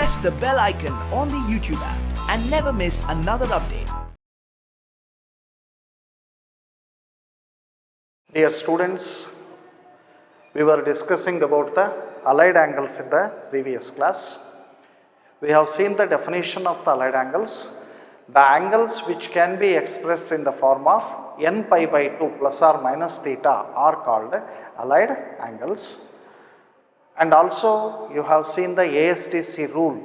press the bell icon on the YouTube app and never miss another update. Dear students, we were discussing about the allied angles in the previous class. We have seen the definition of the allied angles. The angles which can be expressed in the form of n pi by 2 plus or minus theta are called allied angles. And also you have seen the ASTC rule.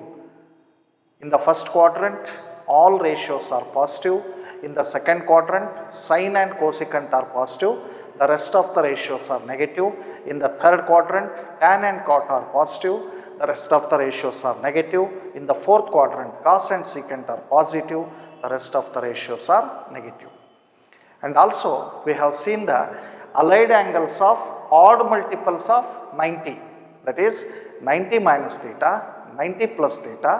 In the first quadrant, all ratios are positive. In the second quadrant, sine and cosecant are positive. The rest of the ratios are negative. In the third quadrant, tan and cot are positive. The rest of the ratios are negative. In the fourth quadrant, cos and secant are positive. The rest of the ratios are negative. And also, we have seen the allied angles of odd multiples of 90. That is 90 minus theta, 90 plus theta,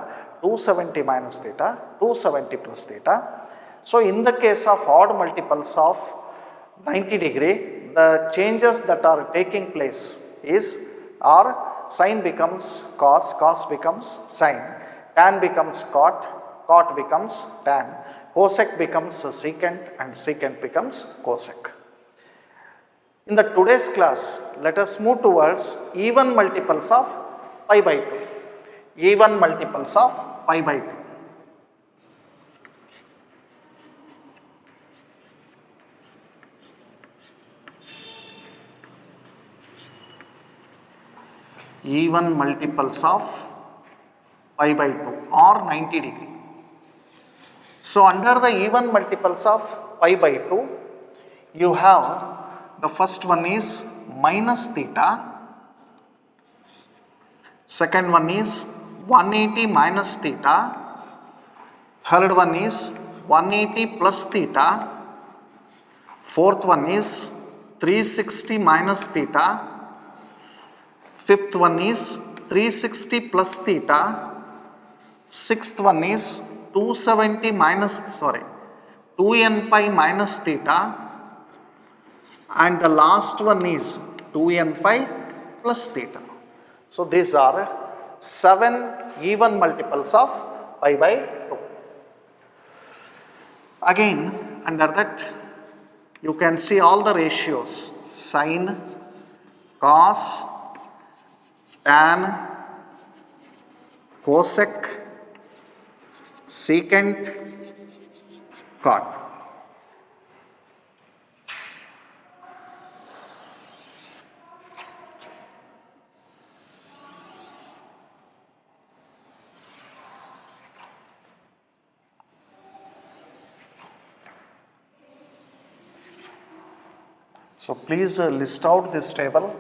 270 minus theta, 270 plus theta. So, in the case of odd multiples of 90 degree, the changes that are taking place are sine becomes cos, cos becomes sine, tan becomes cot, cot becomes tan, cosec becomes secant and secant becomes cosec. In the today's class, let us move towards even multiples of pi by 2. Even multiples of pi by 2. Even multiples of pi by 2 or 90 degree. So, under the even multiples of pi by 2, you have the first one is minus theta, second one is 180 minus theta, third one is 180 plus theta, fourth one is 360 minus theta, fifth one is 360 plus theta, sixth one is 2n pi minus theta, and the last one is 2n pi plus theta. So, these are 7 even multiples of pi by 2. Again, under that you can see all the ratios: sine, cos, tan, cosec, secant, cot. So, please list out this table.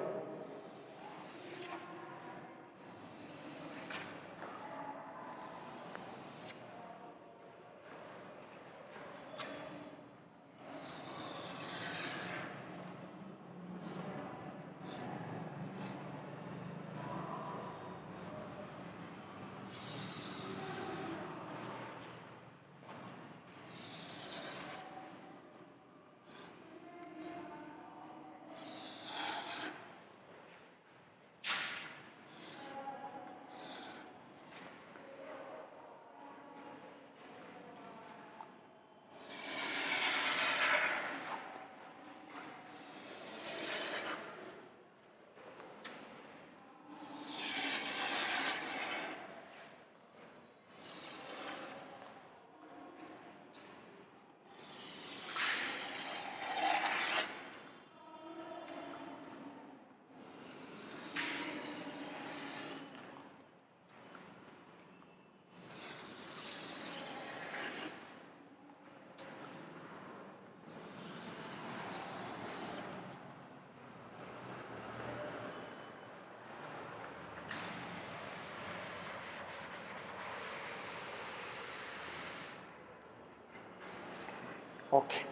Okay.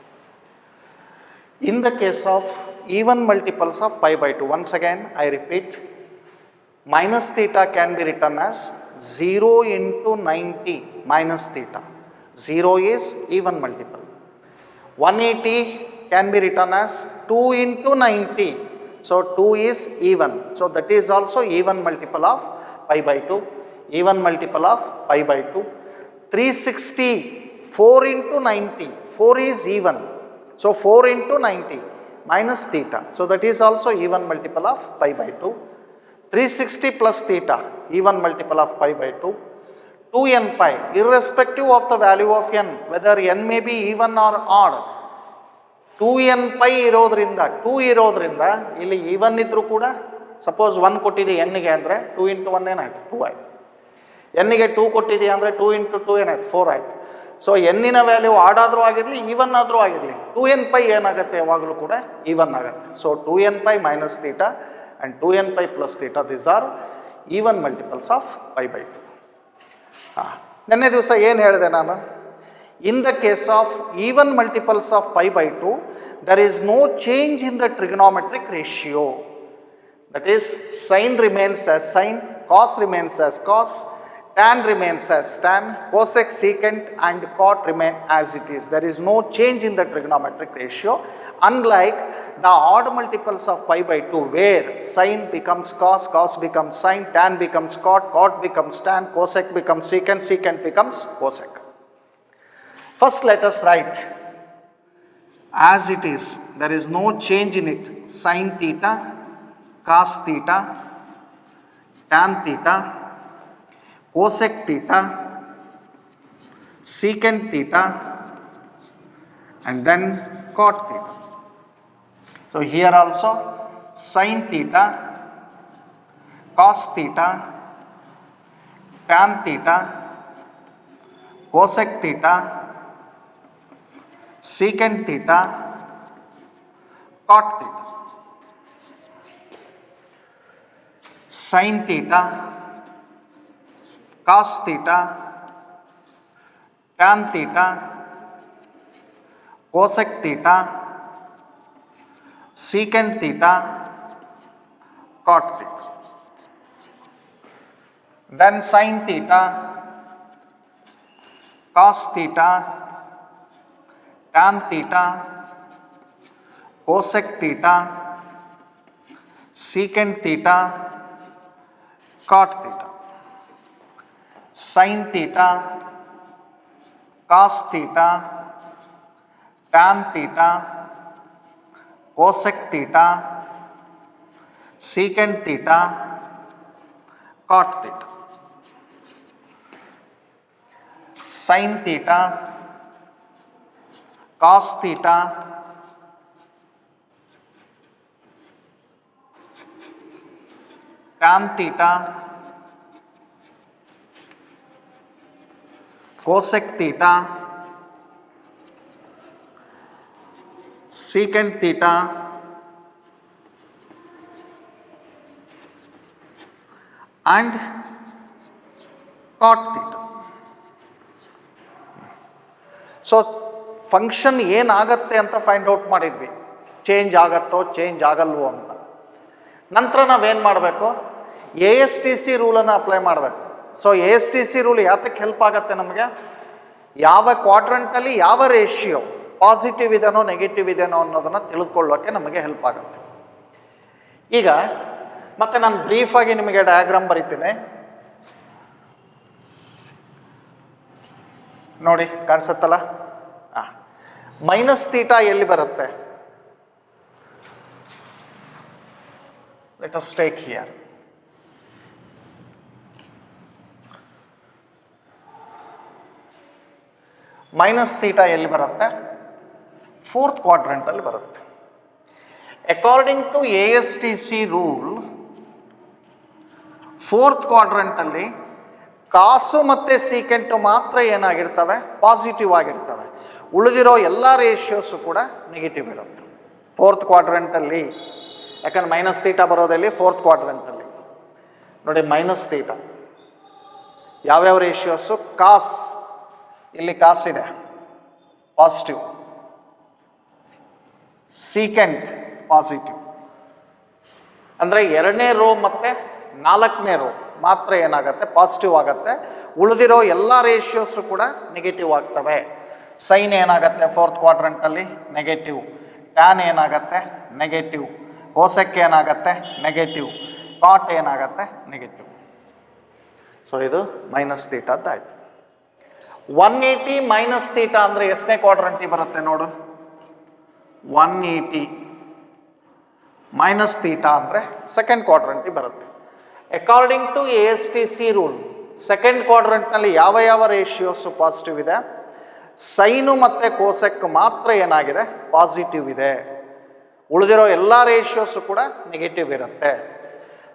In the case of even multiples of pi by 2, once again I repeat, minus theta can be written as 0 into 90 minus theta. 0 is even multiple. 180 can be written as 2 into 90. So, 2 is even. So, that is also even multiple of pi by 2. even multiple of pi by 2. 360, 4 into 90, 4 is even. So 4 into 90 minus theta. So that is also even multiple of pi by 2. 360 plus theta, even multiple of pi by 2. 2n pi, irrespective of the value of n, whether n may be even or odd. 2n pi ಇರೋದ್ರಿಂದ 2 ಇರೋದ್ರಿಂದ ಇಲ್ಲಿ even ಇದ್ರೂ ಕೂಡ suppose 1 ಕೊಟ್ಟಿದೆ ಎನ್ನಿಗೆ ಅಂದರೆ 2 into 1 ಏನಾಯಿತು 2 ಆಯಿತು. ಎನ್ನಿಗೆ 2 ಕೊಟ್ಟಿದೆಯಾ ಅಂದರೆ 2 ಇಂಟು 2 ಏನಾಯ್ತು 4 ಆಯಿತು. ಸೊ ಎನ್ನಿನ ವ್ಯಾಲ್ಯೂ ಆಡ್ ಆದರೂ ಆಗಿರಲಿ ಈವನ್ ಆದರೂ ಆಗಿರಲಿ 2n ಪೈ ಏನಾಗುತ್ತೆ ಯಾವಾಗಲೂ ಕೂಡ ಈವನ್ ಆಗುತ್ತೆ. So 2n pi minus theta and 2n pi plus theta these are even multiples of pi by 2. ಹಾಂ, ನಿನ್ನೆ ದಿವಸ ಏನು ಹೇಳಿದೆ ನಾನು? In the case of even multiples of pi by 2, there is no change in the trigonometric ratio. That is, sine remains as sine, cos remains as cos, tan remains as tan, cosec, secant and cot remain as it is. There is no change in the trigonometric ratio, unlike the odd multiples of pi by 2 where sine becomes cos, cos becomes sine, tan becomes cot, cot becomes tan, cosec becomes secant, secant becomes cosec. First let us write as it is, there is no change in it. Sin theta, cos theta, tan theta, cosec theta, secant theta and then cot theta. So here also sin theta, cos theta, tan theta, cosec theta, secant theta, cot theta. Sin theta, cos theta, tan theta, cosec theta, secant theta, cot theta. Then sin theta, cos theta, tan theta, cosec theta, secant theta, cot theta. Sin theta, cos theta, tan theta, cosec theta, secant theta, cot theta. Sin theta, cos theta, tan theta, cosec theta, secant theta, and cot theta. So function ಏನಾಗತ್ತೆ ಅಂತ find out ಮಾಡಿದ್ವಿ, change ಆಗತ್ತೋ change ಆಗಲ್ವೋ ಅಂತ. ನಂತರ ನಾವೇನು ಮಾಡಬೇಕು, ASTC ರೂಲನ್ನು apply ಮಾಡಬೇಕು. So ASTC rule ಯಾತಕ್ಕೆ help ಆಗುತ್ತೆ ನಮಗೆ? ಯಾವ ಕ್ವಾಡ್ರಂಟಲ್ಲಿ ಯಾವ ರೇಷಿಯೋ ಪಾಸಿಟಿವ್ ಇದೆನೋ ನೆಗೆಟಿವ್ ಇದೆನೋ ಅನ್ನೋದನ್ನು ತಿಳಿದುಕೊಳ್ಳೋಕ್ಕೆ ನಮಗೆ ಹೆಲ್ಪ್ ಆಗುತ್ತೆ. ಈಗ ಮತ್ತೆ ನಾನು ಬ್ರೀಫಾಗಿ ನಿಮಗೆ ಡಯಾಗ್ರಾಮ್ ಬರೀತೀನಿ ನೋಡಿ, ಕಾಣಿಸುತ್ತಲ್ಲ? ಮೈನಸ್ ಥೀಟಾ ಎಲ್ಲಿ ಬರುತ್ತೆ? Let us take here. Minus theta ಎಲ್ಲಿ ಬರುತ್ತೆ? ಫೋರ್ತ್ ಕ್ವಾಡ್ರಂಟಲ್ಲಿ ಬರುತ್ತೆ. According to ASTC rule, fourth ಕ್ವಾಡ್ರಂಟಲ್ಲಿ ಕಾಸು ಮತ್ತು ಸೀಕೆಂಟು ಮಾತ್ರ ಏನಾಗಿರ್ತವೆ? ಪಾಸಿಟಿವ್ ಆಗಿರ್ತವೆ. ಉಳಿದಿರೋ ಎಲ್ಲ ರೇಷಿಯೋಸು ಕೂಡ ನೆಗೆಟಿವ್ ಇರುತ್ತೆ ಫೋರ್ತ್ ಕ್ವಾಡ್ರಂಟಲ್ಲಿ. ಯಾಕಂದ್ರೆ ಮೈನಸ್ ಥೀಟಾ ಬರೋದಲ್ಲಿ ಫೋರ್ತ್ ಕ್ವಾಡ್ರಂಟಲ್ಲಿ. ನೋಡಿ, ಮೈನಸ್ ಥೀಟಾ ಯಾವ್ಯಾವ ರೇಷಿಯೋಸು? ಕಾಸ್, ಇಲ್ಲಿ ಕಾಸ್ ಇದೆ ಪಾಸಿಟಿವ್, ಸೀಕೆಂಟ್ ಪಾಸಿಟಿವ್. ಅಂದರೆ ಎರಡನೇ ರೋ ಮತ್ತು ನಾಲ್ಕನೇ ರೋ ಮಾತ್ರ ಏನಾಗುತ್ತೆ? ಪಾಸಿಟಿವ್ ಆಗುತ್ತೆ. ಉಳಿದಿರೋ ಎಲ್ಲ ರೇಷಿಯೋಸು ಕೂಡ ನೆಗೆಟಿವ್ ಆಗ್ತವೆ. ಸೈನ್ ಏನಾಗುತ್ತೆ ಫೋರ್ತ್ ಕ್ವಾಡ್ರಂಟಲ್ಲಿ? ನೆಗೆಟಿವ್. ಟ್ಯಾನ್ ಏನಾಗುತ್ತೆ? ನೆಗೆಟಿವ್. ಕೋಸೆಕ್ ಏನಾಗುತ್ತೆ? ನೆಗೆಟಿವ್. ಕಾಟ್ ಏನಾಗುತ್ತೆ? ನೆಗೆಟಿವ್. ಸೊ ಇದು ಮೈನಸ್ ಥೀಟಾದ್ದಾಯಿತು. 180 ಮೈನಸ್ ಥೀಟಾ ಅಂದರೆ ಎಷ್ಟನೇ ಕ್ವಾಡ್ರಂಟಿಗೆ ಬರುತ್ತೆ ನೋಡು. 180 ಮೈನಸ್ ಥೀಟಾ ಅಂದರೆ ಸೆಕೆಂಡ್ ಕ್ವಾಡ್ರಂಟಿಗೆ ಬರುತ್ತೆ. According to ASTC rule second ಕ್ವಾಡ್ರಂಟ್ನಲ್ಲಿ ಯಾವ ಯಾವ ರೇಷಿಯೋಸು ಪಾಸಿಟಿವ್ ಇದೆ, ಸೈನು ಮತ್ತು ಕೋಸೆಕ್ ಮಾತ್ರ ಏನಾಗಿದೆ ಪಾಸಿಟಿವ್ ಇದೆ. ಉಳಿದಿರೋ ಎಲ್ಲ ರೇಷಿಯೋಸು ಕೂಡ ನೆಗೆಟಿವ್ ಇರುತ್ತೆ.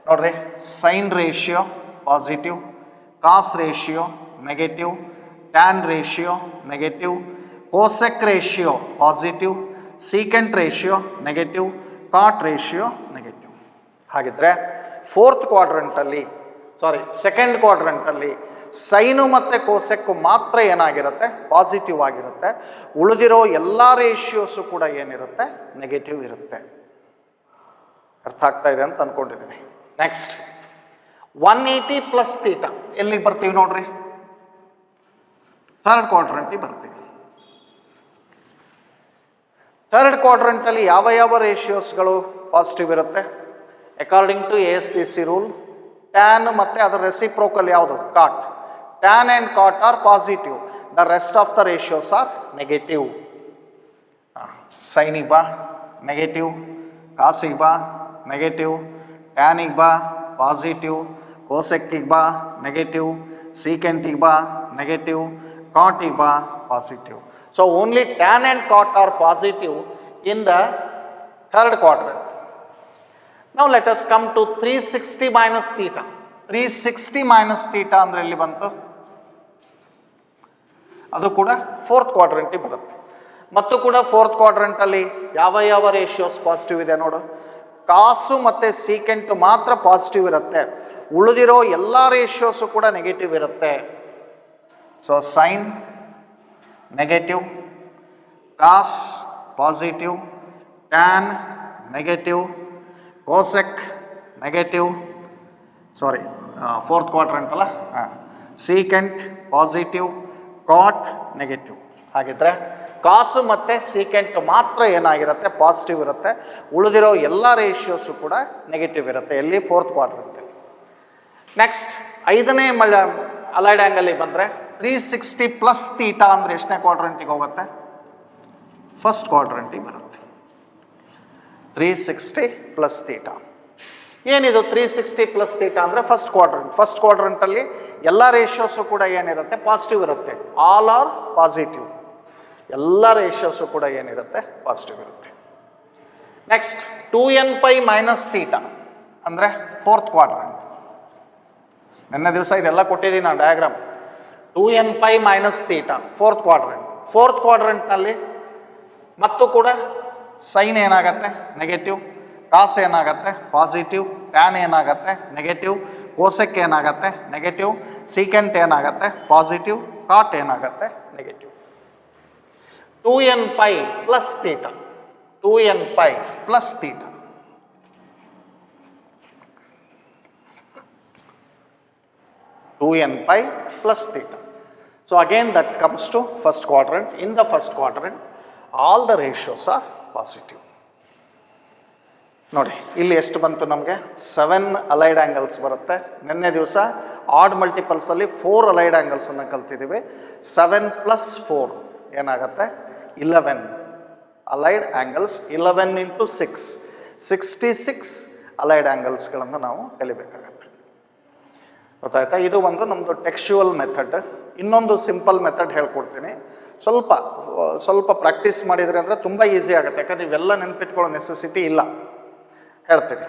ನೋಡ್ರಿ, sine ratio positive, cos ratio negative, tan ratio negative, cosec ratio positive, secant ratio negative, cot ratio negative. ಹಾಗಿದ್ರೆ ಫೋರ್ತ್ ಕ್ವಾಡ್ರಂಟಲ್ಲಿ ಸೆಕೆಂಡ್ ಕ್ವಾಡ್ರಂಟಲ್ಲಿ ಸೈನು ಮತ್ತು ಕೋಸೆಕ್ಕು ಮಾತ್ರ ಏನಾಗಿರುತ್ತೆ ಪಾಸಿಟಿವ್ ಆಗಿರುತ್ತೆ. ಉಳಿದಿರೋ ಎಲ್ಲ ರೇಷಿಯೋಸು ಕೂಡ ಏನಿರುತ್ತೆ ನೆಗೆಟಿವ್ ಇರುತ್ತೆ. ಅರ್ಥ ಆಗ್ತಾ ಇದೆ ಅಂತ ಅಂದ್ಕೊಂಡಿದ್ದೀನಿ. ನೆಕ್ಸ್ಟ್ 180 ಪ್ಲಸ್ ಥೀಟಾ ಎಲ್ಲಿಗೆ ಬರ್ತೀವಿ ನೋಡ್ರಿ, ಥರ್ಡ್ ಕ್ವಾಡ್ರಂಟಿಗೆ ಬರ್ತೀವಿ. ಥರ್ಡ್ ಕ್ವಾಡ್ರಂಟಲ್ಲಿ ಯಾವ ಯಾವ ರೇಷಿಯೋಸ್ಗಳು ಪಾಸಿಟಿವ್ ಇರುತ್ತೆ? According to ASTC rule tan ಮತ್ತು ಅದರ ರೆಸಿಪ್ರೋಕಲ್ ಯಾವುದು cot. Tan and cot are positive, the rest of the ratios are negative. ಸೈನಿಗೆ ಬಾ ನೆಗೆಟಿವ್, ಕಾಸಿಗೆ ಬಾ ನೆಗೆಟಿವ್, ಟ್ಯಾನಿಗೆ ಬಾ ಪಾಸಿಟಿವ್, ಕೋಸೆಕ್ಕಿಗೆ ಬಾ ನೆಗೆಟಿವ್, ಸೀಕೆಂಟಿಗೆ ಬಾ ನೆಗೆಟಿವ್, ಕಾಟಿಗೆ ಬಾ positive. So only tan and cot are positive in the third quadrant. Now let us come to 360 minus theta. 360 minus theta ಅಂದರೆ ಎಲ್ಲಿ ಬಂತು? ಅದು ಕೂಡ ಫೋರ್ತ್ ಕ್ವಾಡ್ರಂಟಿಗೆ ಬರುತ್ತೆ. ಮತ್ತು ಕೂಡ ಫೋರ್ತ್ ಕ್ವಾಡ್ರಂಟಲ್ಲಿ ಯಾವ ಯಾವ ರೇಷಿಯೋಸ್ ಪಾಸಿಟಿವ್ ಇದೆ ನೋಡು. ಕಾಸು ಮತ್ತು ಸೀಕೆಂಟು ಮಾತ್ರ ಪಾಸಿಟಿವ್ ಇರುತ್ತೆ. ಉಳಿದಿರೋ ಎಲ್ಲ ರೇಷಿಯೋಸು ಕೂಡ ನೆಗೆಟಿವ್ ಇರುತ್ತೆ. So sine negative, cos positive, tan negative, cosec negative, fourth quadrant ಅಲ್ಲ, ಸೀಕೆಂಟ್ ಪಾಸಿಟಿವ್, ಕಾಟ್ ನೆಗೆಟಿವ್. ಹಾಗಿದ್ರೆ ಕಾಸು ಮತ್ತು ಸೀಕೆಂಟ್ ಮಾತ್ರ ಏನಾಗಿರುತ್ತೆ ಪಾಸಿಟಿವ್ ಇರುತ್ತೆ. ಉಳಿದಿರೋ ಎಲ್ಲ ರೇಷಿಯೋಸು ಕೂಡ ನೆಗೆಟಿವ್ ಇರುತ್ತೆ. ಎಲ್ಲಿ? ಫೋರ್ತ್ ಕ್ವಾಡ್ರಂಟಲ್ಲಿ. ನೆಕ್ಸ್ಟ್ ಐದನೇ ಅಲೈಡ್ ಆ್ಯಂಗಲಿಗೆ ಬಂದರೆ 360 ಪ್ಲಸ್ ಥೀಟಾ ಅಂದರೆ ಎಷ್ಟನೇ ಕ್ವಾಡ್ರಂಟಿಗೆ ಹೋಗುತ್ತೆ? ಫಸ್ಟ್ ಕ್ವಾಡ್ರಂಟಿಗೆ ಬರುತ್ತೆ. 360 ಪ್ಲಸ್ ಥೀಟಾ ಏನಿದು? 360 ಪ್ಲಸ್ ಥೀಟಾ ಅಂದರೆ ಫಸ್ಟ್ ಕ್ವಾಡ್ರಂಟಲ್ಲಿ ಎಲ್ಲ ರೇಷಿಯೋಸು ಕೂಡ ಏನಿರುತ್ತೆ ಪಾಸಿಟಿವ್ ಇರುತ್ತೆ. ಆಲ್ ಆರ್ ಪಾಸಿಟಿವ್, ಎಲ್ಲ ರೇಷಿಯೋಸು ಕೂಡ ಏನಿರುತ್ತೆ ಪಾಸಿಟಿವ್ ಇರುತ್ತೆ. ನೆಕ್ಸ್ಟ್ 2nπ ಮೈನಸ್ ಥೀಟಾ ಅಂದರೆ ಫೋರ್ತ್ ಕ್ವಾಡ್ರಂಟ್. ನಿನ್ನೆ ದಿವಸ ಇದೆಲ್ಲ ಕೊಟ್ಟಿದ್ದೀನಿ ನಾನು diagram. 2nπ minus theta fourth quadrant. Fourth ಕ್ವಾಡ್ರಂಟ್ನಲ್ಲಿ ಮತ್ತು ಕೂಡ ಸೈನ್ ಏನಾಗತ್ತೆ ನೆಗೆಟಿವ್, ಕಾಸ್ ಏನಾಗತ್ತೆ ಪಾಸಿಟಿವ್, ಟ್ಯಾನ್ ಏನಾಗತ್ತೆ ನೆಗೆಟಿವ್, ಕೋಸೆಕ್ ಏನಾಗತ್ತೆ ನೆಗೆಟಿವ್, ಸೀಕೆಂಟ್ ಏನಾಗತ್ತೆ ಪಾಸಿಟಿವ್, ಕಾಟ್ ಏನಾಗತ್ತೆ negative. 2nπ plus theta, 2nπ plus theta. plus theta. So again that comes to first quadrant. In the first quadrant all the ratios are positive. ನೋಡಿ ಇಲ್ಲಿ ಎಷ್ಟು ಬಂತು ನಮಗೆ? 7 allied angles ಬರುತ್ತೆ. ನಿನ್ನೆ ದಿವಸ ಆಡ್ ಮಲ್ಟಿಪಲ್ಸಲ್ಲಿ 4 ಅಲೈಡ್ ಆ್ಯಂಗಲ್ಸನ್ನು ಕಲ್ತಿದ್ದೀವಿ. 7 + 4 ಏನಾಗುತ್ತೆ? 11 ಅಲೈಡ್ ಆ್ಯಂಗಲ್ಸ್. 11 × 6 66 ಅಲೈಡ್ ಆ್ಯಂಗಲ್ಸ್ಗಳನ್ನು ನಾವು ಕಲಿಬೇಕಾಗತ್ತೆ. ಗೊತ್ತಾಯ್ತಾ? ಇದು ಒಂದು ನಮ್ಮದು ಟೆಕ್ಸ್ಚುವಲ್ ಮೆಥಡ್. ಇನ್ನೊಂದು ಸಿಂಪಲ್ ಮೆಥಡ್ ಹೇಳ್ಕೊಡ್ತೀನಿ. ಸ್ವಲ್ಪ ಪ್ರಾಕ್ಟೀಸ್ ಮಾಡಿದರೆ ಅಂದರೆ ತುಂಬ ಈಸಿ ಆಗುತ್ತೆ. ಯಾಕಂದರೆ ಇವೆಲ್ಲ ನೆನಪಿಟ್ಕೊಳ್ಳೋ ನೆಸೆಸಿಟಿ ಇಲ್ಲ. ಹೇಳ್ತೀನಿ.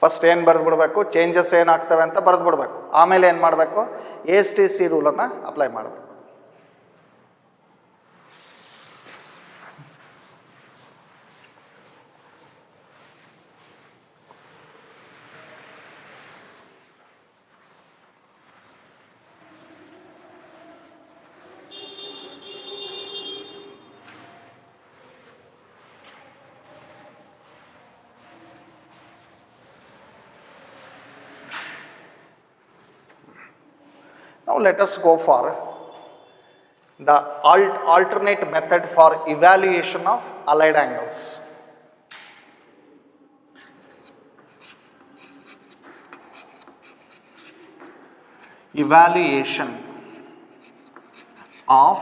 ಫಸ್ಟ್ ಏನು ಬರೆದು ಬಿಡಬೇಕು, ಚೇಂಜಸ್ ಏನಾಗ್ತವೆ ಅಂತ ಬರೆದು ಬಿಡಬೇಕು. ಆಮೇಲೆ ಏನು ಮಾಡಬೇಕು? ASTC ರೂಲನ್ನು ಅಪ್ಲೈ ಮಾಡಬೇಕು. Now let us go for the alternate method for evaluation of allied angles. evaluation of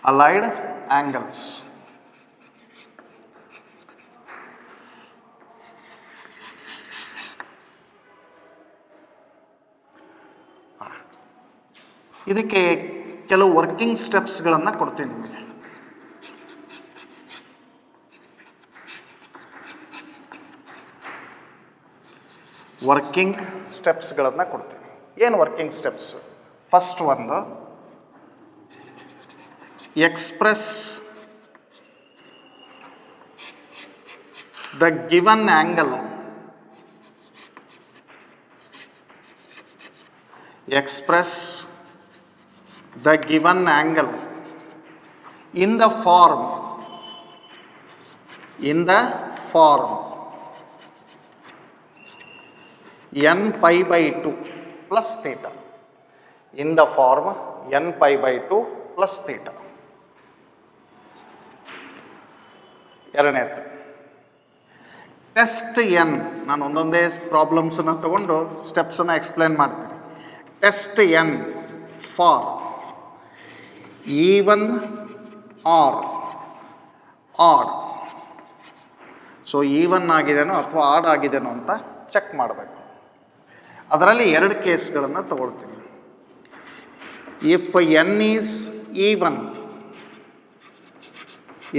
allied angles. ಇದಕ್ಕೆ ಕೆಲವು ವರ್ಕಿಂಗ್ ಸ್ಟೆಪ್ಸ್ಗಳನ್ನು ಕೊಡ್ತೀನಿ ನಿಮಗೆ. ವರ್ಕಿಂಗ್ ಸ್ಟೆಪ್ಸ್ಗಳನ್ನು ಕೊಡ್ತೀನಿ. ಏನು ವರ್ಕಿಂಗ್ ಸ್ಟೆಪ್ಸ್? ಫಸ್ಟ್ ಒಂದು, express the given angle, express the given angle in the form n pi by 2 plus theta, in the form n pi by 2 plus theta. ಎರಡನೇದು test n. ನಾನು ಒಂದೊಂದೇ ಪ್ರಾಬ್ಲಮ್ಸನ್ನು ತಗೊಂಡು ಸ್ಟೆಪ್ಸನ್ನು ಎಕ್ಸ್ಪ್ಲೇನ್ ಮಾಡ್ತೀನಿ. Test n for even or odd. So even ಆಗಿದೆನೋ ಅಥವಾ odd ಆಗಿದೆನೋ ಅಂತ ಚೆಕ್ ಮಾಡಬೇಕು. ಅದರಲ್ಲಿ ಎರಡು ಕೇಸ್ಗಳನ್ನು ತಗೊಳ್ತೀನಿ. If N is even,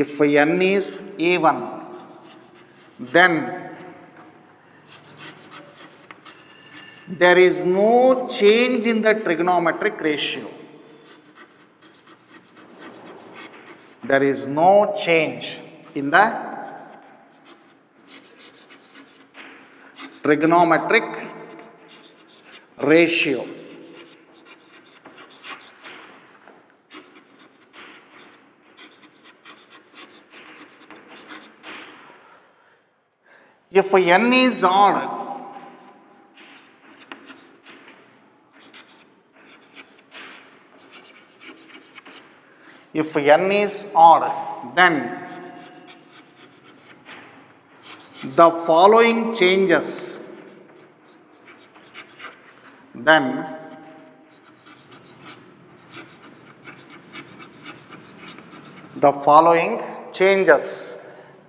if n is even, then there is no change in the trigonometric ratio. There is no change in the trigonometric ratio. If n is odd, then the following changes,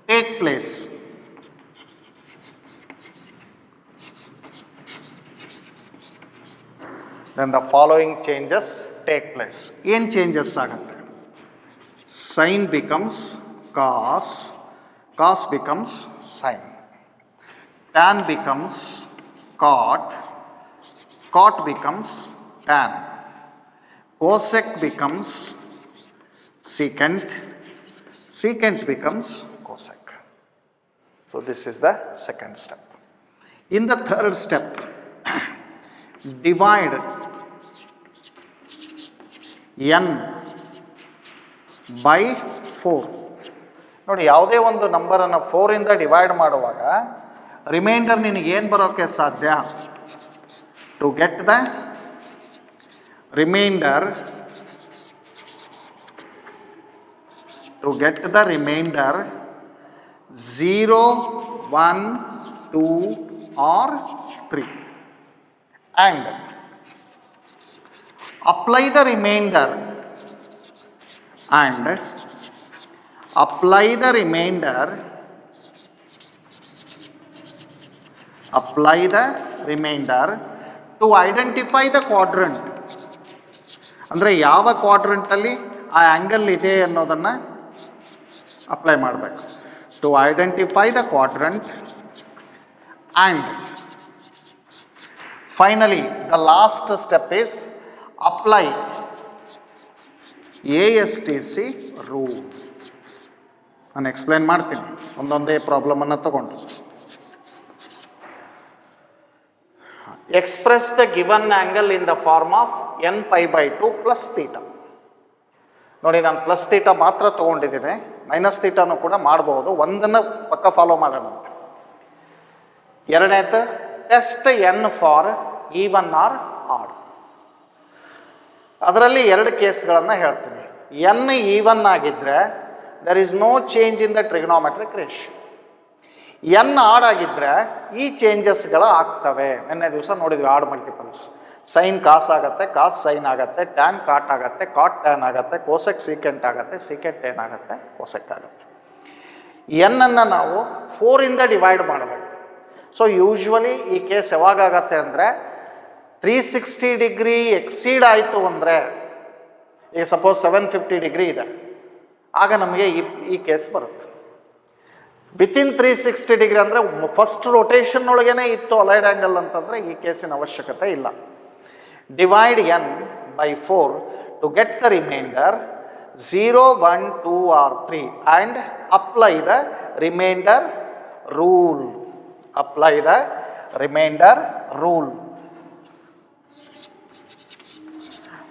take place. Then the following changes take place. ಏನು changes ಆಗುತ್ತೆ? Sine becomes cos, cos becomes sine, tan becomes cot, cot becomes tan, cosec becomes secant, secant becomes cosec. So this is the second step. In the third step, divide n by 4. ನೋಡಿ, ಯಾವುದೇ ಒಂದು ನಂಬರನ್ನು 4ಇಂದ divide ಮಾಡುವಾಗ reminder ನಿನಗೇನು ಬರೋಕ್ಕೆ ಸಾಧ್ಯ? To get the remainder, 0, 1, 2 or 3. And apply the remainder to identify the quadrant. ಅಂದರೆ ಯಾವ ಕ್ವಾಡ್ರಂಟಲ್ಲಿ ಆ ಆ್ಯಂಗಲ್ ಇದೆ ಅನ್ನೋದನ್ನು ಅಪ್ಲೈ ಮಾಡಬೇಕು. To identify the quadrant. And finally, the last step is apply ASTC rule. ನಾನು ಎಕ್ಸ್ಪ್ಲೇನ್ ಮಾಡ್ತೀನಿ ಒಂದೊಂದೇ ಪ್ರಾಬ್ಲಮನ್ನು ತಗೊಂಡು. Express the given angle in the form of n pi by 2 plus theta. ನೋಡಿ, ನಾನು ಪ್ಲಸ್ ಥೀಟಾ ಮಾತ್ರ ತೊಗೊಂಡಿದ್ದೀನಿ, ಮೈನಸ್ ಥೀಟಾನು ಕೂಡ ಮಾಡಬಹುದು. ಒಂದನ್ನು ಪಕ್ಕ ಫಾಲೋ ಮಾಡೋಣ ಅಂತ. ಎರಡನೇದು test n for even or odd. ಅದರಲ್ಲಿ ಎರಡು ಕೇಸ್ಗಳನ್ನು ಹೇಳ್ತೀನಿ. ಎನ್ ಈವನ್ ಆಗಿದ್ದರೆ there is no change in the trigonometric ratio. N odd ಆಗಿದ್ದರೆ ಈ ಚೇಂಜಸ್ಗಳು ಆಗ್ತವೆ. ನಿನ್ನೆ ದಿವಸ ನೋಡಿದ್ವಿ ಆಡ್ ಮಲ್ಟಿಪಲ್ಸ್. ಸೈನ್ ಕಾಸ್ ಆಗುತ್ತೆ, ಕಾಸ್ ಸೈನ್ ಆಗುತ್ತೆ, ಟ್ಯಾನ್ ಕಾಟ್ ಆಗುತ್ತೆ, ಕಾಟ್ ಟ್ಯಾನ್ ಆಗುತ್ತೆ, ಕೋಸೆಕ್ ಸೀಕೆಂಟ್ ಆಗುತ್ತೆ, ಸೀಕೆಂಟ್ ಏನಾಗುತ್ತೆ, ಕೋಸೆಕ್ ಆಗುತ್ತೆ. ಎನ್ನನ್ನು ನಾವು 4ಇಂದ ಡಿವೈಡ್ ಮಾಡಬೇಕು. ಸೊ ಯೂಶ್ವಲಿ ಈ ಕೇಸ್ ಯಾವಾಗತ್ತೆ ಅಂದರೆ 360 ಡಿಗ್ರಿ ಎಕ್ಸೀಡ್ ಆಯಿತು ಅಂದರೆ, ಈಗ ಸಪೋಸ್ 750 ಡಿಗ್ರಿ ಇದೆ, ಆಗ ನಮಗೆ ಈ ಕೇಸ್ ಬರುತ್ತೆ. ವಿತಿನ್ 360 ಡಿಗ್ರಿ ಅಂದರೆ ಫಸ್ಟ್ ರೊಟೇಷನ್ ಒಳಗೇ ಇತ್ತು ಅಲೈಡ್ ಆ್ಯಂಗಲ್ ಅಂತಂದರೆ ಈ ಕೇಸಿನ ಅವಶ್ಯಕತೆ ಇಲ್ಲ. Divide n by 4 to get the remainder 0, 1, 2 or 3 and apply the remainder rule. Apply the remainder rule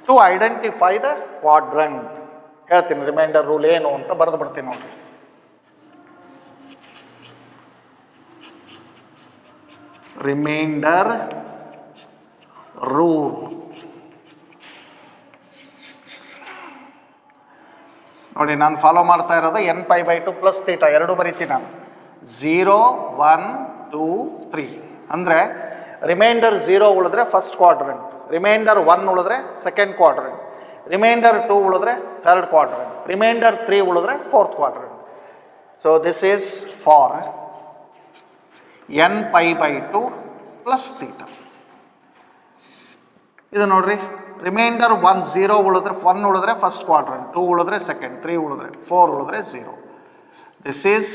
to identify the quadrant. ಹೇಳ್ತೀನಿ ರಿಮೈಂಡರ್ ರೂಲ್ ಏನು ಅಂತ ಬರೆದು ಬಿಡ್ತೀನಿ ನೋಡ್ರಿ. ರಿಮೈಂಡರ್ ರೂಲ್ ನೋಡಿ, ನಾನು ಫಾಲೋ ಮಾಡ್ತಾ ಇರೋದು n π/2 ಪ್ಲಸ್ ಥೀಟಾ ಎರಡು ಬರಿತೀನಿ ನಾನು. 0, 1, 2, 3 ಅಂದರೆ ರಿಮೈಂಡರ್ 0 ಉಳಿದ್ರೆ ಫಸ್ಟ್ ಕ್ವಾಡ್ರೆಂಟ್, ರಿಮೈಂಡರ್ 1 ಉಳಿದ್ರೆ ಸೆಕೆಂಡ್ ಕ್ವಾಡ್ರೆಂಟ್, ರಿಮೈಂಡರ್ 2 ಉಳಿದ್ರೆ ಥರ್ಡ್ ಕ್ವಾಡ್ರೆಂಟ್, ರಿಮೈಂಡರ್ 3 ಉಳಿದ್ರೆ fourth quadrant. So this is for n π/2 plus theta. ಇದು ನೋಡ್ರಿ, ರಿಮೈಂಡರ್ 1 0 ಉಳಿದ್ರೆ 1 ಉಳಿದ್ರೆ ಫಸ್ಟ್ ಕ್ವಾಡ್ರೆಂಟ್, 2 ಉಳಿದ್ರೆ ಸೆಕೆಂಡ್, 3 ಉಳಿದ್ರೆ 4 ಉಳಿದ್ರೆ 0. This is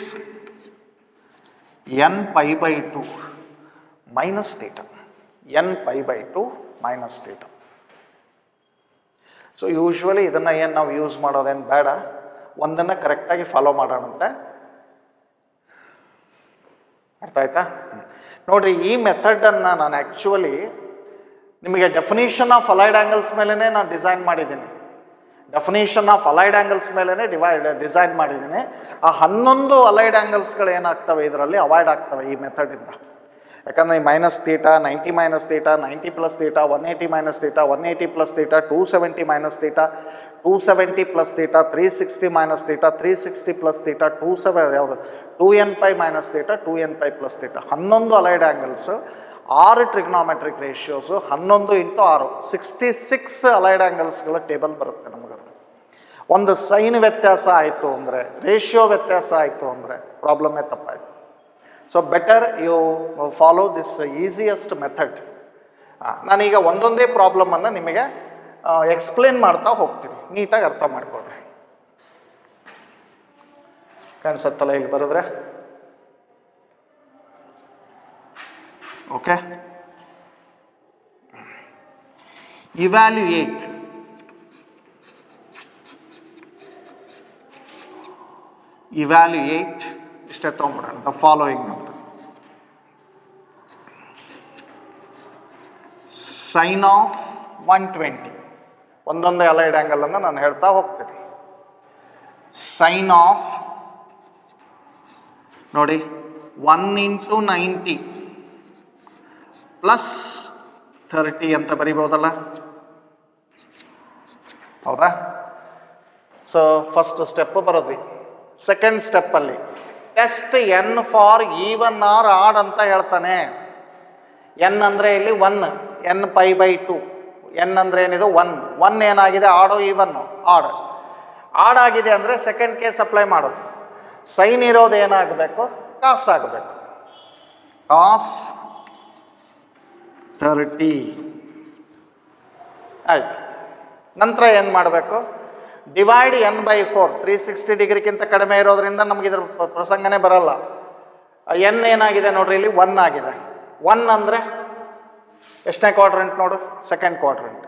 n π/2 minus theta. n π/2 minus theta. So usually ಇದನ್ನು ಏನು ನಾವು ಯೂಸ್ ಮಾಡೋದೇನು ಬೇಡ, ಒಂದನ್ನು ಕರೆಕ್ಟಾಗಿ ಫಾಲೋ ಮಾಡೋಣಂತೆ. ಅರ್ಥ ಆಯ್ತಾ? ನೋಡಿರಿ, ಈ ಮೆಥಡನ್ನು ನಾನು ಆ್ಯಕ್ಚುಲಿ ನಿಮಗೆ ಡೆಫಿನೇಷನ್ ಆಫ್ ಅಲೈಡ್ ಆ್ಯಂಗಲ್ಸ್ ಮೇಲೇ ನಾನು ಡಿಸೈನ್ ಮಾಡಿದ್ದೀನಿ. ಡೆಫಿನೇಷನ್ ಆಫ್ ಅಲೈಡ್ ಆ್ಯಂಗಲ್ಸ್ ಮೇಲೇ ಡಿಸೈನ್ ಮಾಡಿದ್ದೀನಿ. ಆ 11 ಅಲೈಡ್ ಆ್ಯಂಗಲ್ಸ್ಗಳು ಏನಾಗ್ತವೆ ಇದರಲ್ಲಿ ಅವಾಯ್ಡ್ ಆಗ್ತವೆ ಈ ಮೆಥಡಿಂದ. ಯಾಕಂದರೆ ಈ minus theta, 90 minus theta, 90 plus theta, 180 minus theta, 180 plus theta, 270 minus theta, 270 plus theta, 360 minus theta, 360 plus theta, 2nπ minus theta, 2nπ plus theta. 11 allied angles, 6 trigonometric ratios, 11 × 6 66 allied ಆ್ಯಂಗಲ್ಸ್ಗಳ table ಬರುತ್ತೆ ನಮಗದು. ಒಂದು sign ವ್ಯತ್ಯಾಸ ಆಯಿತು ಅಂದರೆ, ratio ವ್ಯತ್ಯಾಸ ಆಯಿತು ಅಂದರೆ ಪ್ರಾಬ್ಲಮ್ಮೇ ತಪ್ಪಾಯಿತು. So better you follow this easiest method. ನಾನೀಗ ಒಂದೊಂದೇ ಪ್ರಾಬ್ಲಮನ್ನು ನಿಮಗೆ ಎಕ್ಸ್ಪ್ಲೇನ್ ಮಾಡ್ತಾ ಹೋಗ್ತೀನಿ, ನೀಟಾಗಿ ಅರ್ಥ ಮಾಡ್ಕೊಳ್ರಿ. ಕಾಣಿಸತ್ತಲ್ಲ ಇಲ್ಲಿ ಬರೆದ್ರೆ? ಓಕೆ. ಇವ್ಯಾಲ್ಯೂಯೇಟ್ ಇಷ್ಟೇ ತೊಗೊಂಬಿಡೋಣ. ದ ಫಾಲೋಯಿಂಗ್ ಅಂತ ಸೈನ್ ಆಫ್ 120 ಒಂದೊಂದೇ ಅಲೈಡ್ ಆ್ಯಂಗಲನ್ನು ನಾನು ಹೇಳ್ತಾ ಹೋಗ್ತೀನಿ. ಸೈನ್ ಆಫ್ ನೋಡಿ 1 × 90 ಪ್ಲಸ್ 30 ಅಂತ ಬರಿಬೋದಲ್ಲ, ಹೌದಾ? ಸೊ ಫಸ್ಟ್ ಸ್ಟೆಪ್ ಬರೋದ್ವಿ. ಸೆಕೆಂಡ್ ಸ್ಟೆಪ್ಪಲ್ಲಿ test n for even or odd ಅಂತ ಹೇಳ್ತಾನೆ. ಎನ್ ಅಂದರೆ ಇಲ್ಲಿ 1, n π/2. ಎನ್ ಅಂದರೆ ಏನಿದು 1. 1 ಏನಾಗಿದೆ? ಆಡೋ ಈವನ್ನು ಆಡ್ ಆಗಿದೆ ಅಂದರೆ ಸೆಕೆಂಡ್ ಕೇಸ್ ಅಪ್ಲೈ ಮಾಡು. ಸೈನ್ ಇರೋದು ಏನಾಗಬೇಕು? ಕಾಸ್ ಆಗಬೇಕು. ಕಾಸ್ 30 ಆಯಿತು. ನಂತರ ಏನು ಮಾಡಬೇಕು? Divide n/4. 360 ಡಿಗ್ರಿಗಿಂತ ಕಡಿಮೆ ಇರೋದ್ರಿಂದ ನಮ್ಗೆ ಇದ್ರ ಪ್ರಸಂಗನೇ ಬರಲ್ಲ. ಎನ್ ಏನಾಗಿದೆ ನೋಡ್ರಿ, ಇಲ್ಲಿ 1 ಆಗಿದೆ. 1 ಅಂದರೆ ಎಷ್ಟನೇ ಕ್ವಾಡ್ರೆಂಟ್ ನೋಡು? Second quadrant.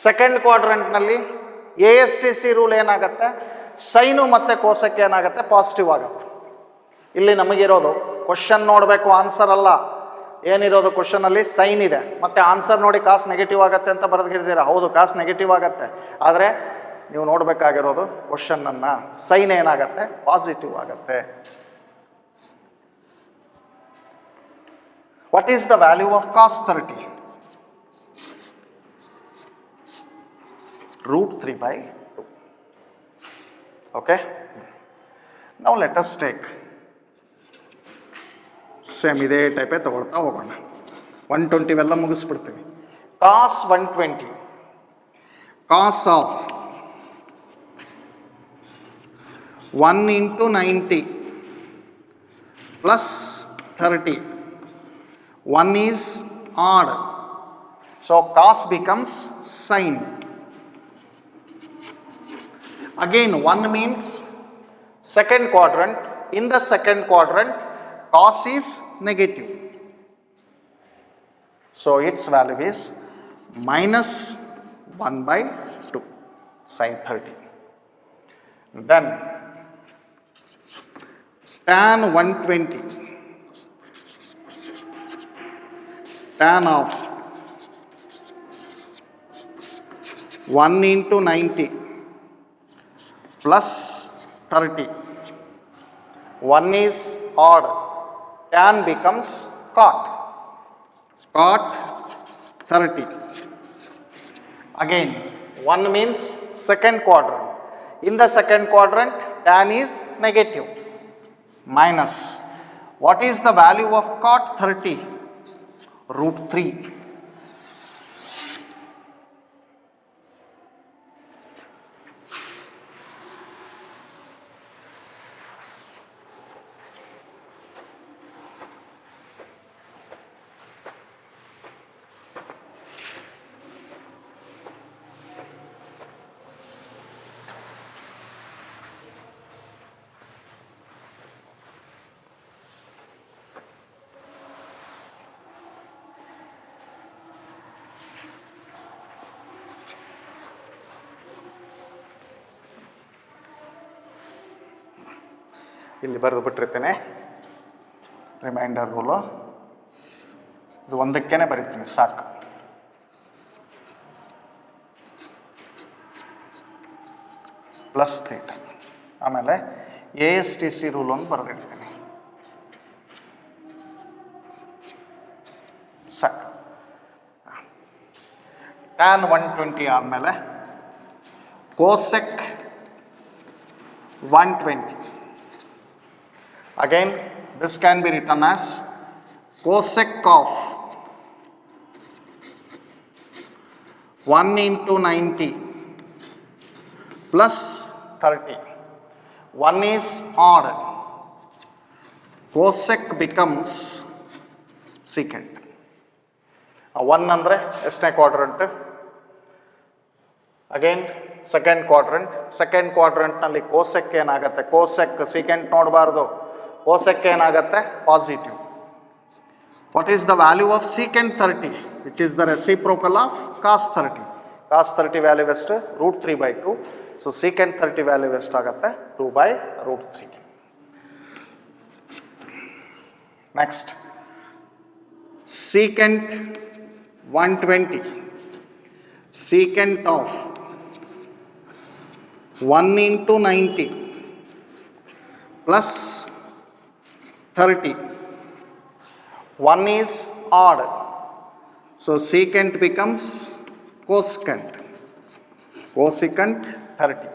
ಸೆಕೆಂಡ್ ಕ್ವಾಡ್ರೆಂಟ್ನಲ್ಲಿ ASTC ರೂಲ್ ಏನಾಗುತ್ತೆ? ಸೈನು ಮತ್ತು ಕೋಸಕ್ಕೆ ಏನಾಗುತ್ತೆ? ಪಾಸಿಟಿವ್ ಆಗುತ್ತೆ. ಇಲ್ಲಿ ನಮಗಿರೋದು ಕ್ವಶನ್ ನೋಡಬೇಕು, ಆನ್ಸರ್ ಅಲ್ಲ. ಏನಿರೋದು ಕ್ವಶನಲ್ಲಿ? ಸೈನ್ ಇದೆ, ಮತ್ತು ಆನ್ಸರ್ ನೋಡಿ ಕಾಸ್ ನೆಗೆಟಿವ್ ಆಗುತ್ತೆ ಅಂತ ಬರೆದಿರ್ತೀರ. ಹೌದು, ಕಾಸ್ ನೆಗೆಟಿವ್ ಆಗುತ್ತೆ. ಆದರೆ ನೀವು ನೋಡಬೇಕಾಗಿರೋದು ಕ್ವಶನನ್ನು, ಸೈನ್ ಏನಾಗತ್ತೆ? ಪಾಸಿಟಿವ್ ಆಗುತ್ತೆ. What is the value of cos 30? √3/2. Okay? Now let us take same ಇದೇ ಟೈಪೇ ತೊಗೊಳ್ತಾ ಹೋಗೋಣ. 120 ಇವೆಲ್ಲ ಮುಗಿಸ್ಬಿಡ್ತೀವಿ. Cos 120, cos of 1 into 90 plus 30. 1 is odd, so cos becomes sin. Again 1 means second quadrant. In the second quadrant cos is negative, so its value is minus 1 by 2 sin 30. Then tan 120, tan of 1 into 90 plus 30. 1 is odd, tan becomes cot, cot 30. Again 1 means second quadrant. In the second quadrant tan is negative, minus what is the value of cot 30? Root 3. ಇಲ್ಲಿ ಬರೆದು ಬಿಟ್ಟಿರ್ತೇನೆ reminder rule. ಇದು ಒಂದಕ್ಕೇ ಬರೀತೀನಿ ಸಾಕು. Plus theta, ಆಮೇಲೆ ASTC rule ಒಂದು ಬರೆದಿರ್ತೀನಿ ಸಾಕು. Tan 120 ಆದಮೇಲೆ cosec 120. Again this can be written as cosec of 1 into 90 plus 30. 1 is odd, cosec becomes secant. 1 ಅಂದರೆ ಎಷ್ಟನೇ quadrant? Again second quadrant. Second ಕ್ವಾಡ್ರಂಟ್ನಲ್ಲಿ ಕೋಸೆಕ್ ಏನಾಗುತ್ತೆ? ಕೋಸೆಕ್ ಸೀಕೆಂಟ್ ನೋಡಬಾರ್ದು, ಕೋಸೆಕ್ ಏನಾಗುತ್ತೆ? Positive. What is the value of secant 30 which is the reciprocal of cos 30? Cos 30 value ಎಷ್ಟು? Root 3/2. So secant 30 value ಎಷ್ಟಾಗುತ್ತೆ? 2/√3. Next secant 120, secant of 1 into 90 plus 30. 1 is odd, so secant becomes cosecant, cosecant 30.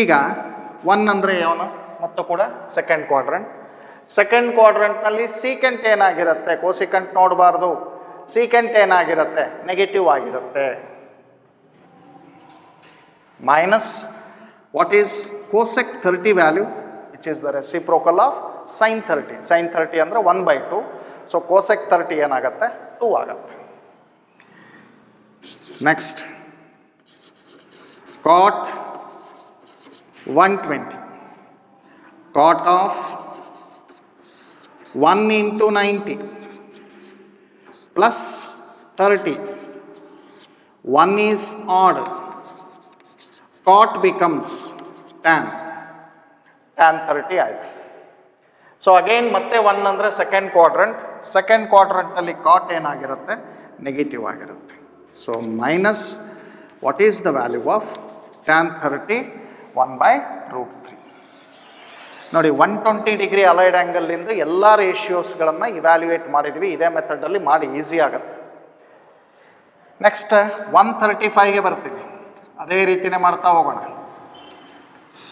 ಈಗ 1 ಅಂದರೆ ಏನು? ಮತ್ತು ಕೂಡ second quadrant. Second ಕ್ವಾಡ್ರಂಟ್ನಲ್ಲಿ secant ಏನಾಗಿರುತ್ತೆ? Cosecant ನೋಡಬಾರ್ದು. ಸೀಕೆಂಟ್ ಏನಾಗಿರುತ್ತೆ? ನೆಗೆಟಿವ್ ಆಗಿರುತ್ತೆ. Minus what is cosec 30 value which is the reciprocal of sine 30. Sine 30 ಅಂದರೆ 1/2. ಸೊ ಕೋಸೆಕ್ 30 ಏನಾಗುತ್ತೆ? 2 ಆಗುತ್ತೆ. Next cot 120, cot of 1 into 90 plus 30. 1 is odd, cot becomes tan, tan 30 ಆಯಿತು. So again ಮತ್ತೆ 1 ಅಂದರೆ second quadrant. Second ಕ್ವಾಡ್ರಂಟಲ್ಲಿ ಕಾಟ್ ಏನಾಗಿರುತ್ತೆ? Negative ಆಗಿರುತ್ತೆ. So minus what is the value of tan 30? 1/√3. ನೋಡಿ 120 degree allied ಆ್ಯಂಗಲ್ಲಿಂದ ಎಲ್ಲ ರೇಷಿಯೋಸ್ಗಳನ್ನು ಇವ್ಯಾಲ್ಯೂಯೇಟ್ ಮಾಡಿದ್ವಿ. ಇದೇ ಮೆಥಡಲ್ಲಿ ಮಾಡಿ ಈಸಿ ಆಗುತ್ತೆ. ನೆಕ್ಸ್ಟ್ 135ಗೆ ಬರ್ತೀವಿ. ಅದೇ ರೀತಿಯೇ ಮಾಡ್ತಾ ಹೋಗೋಣ.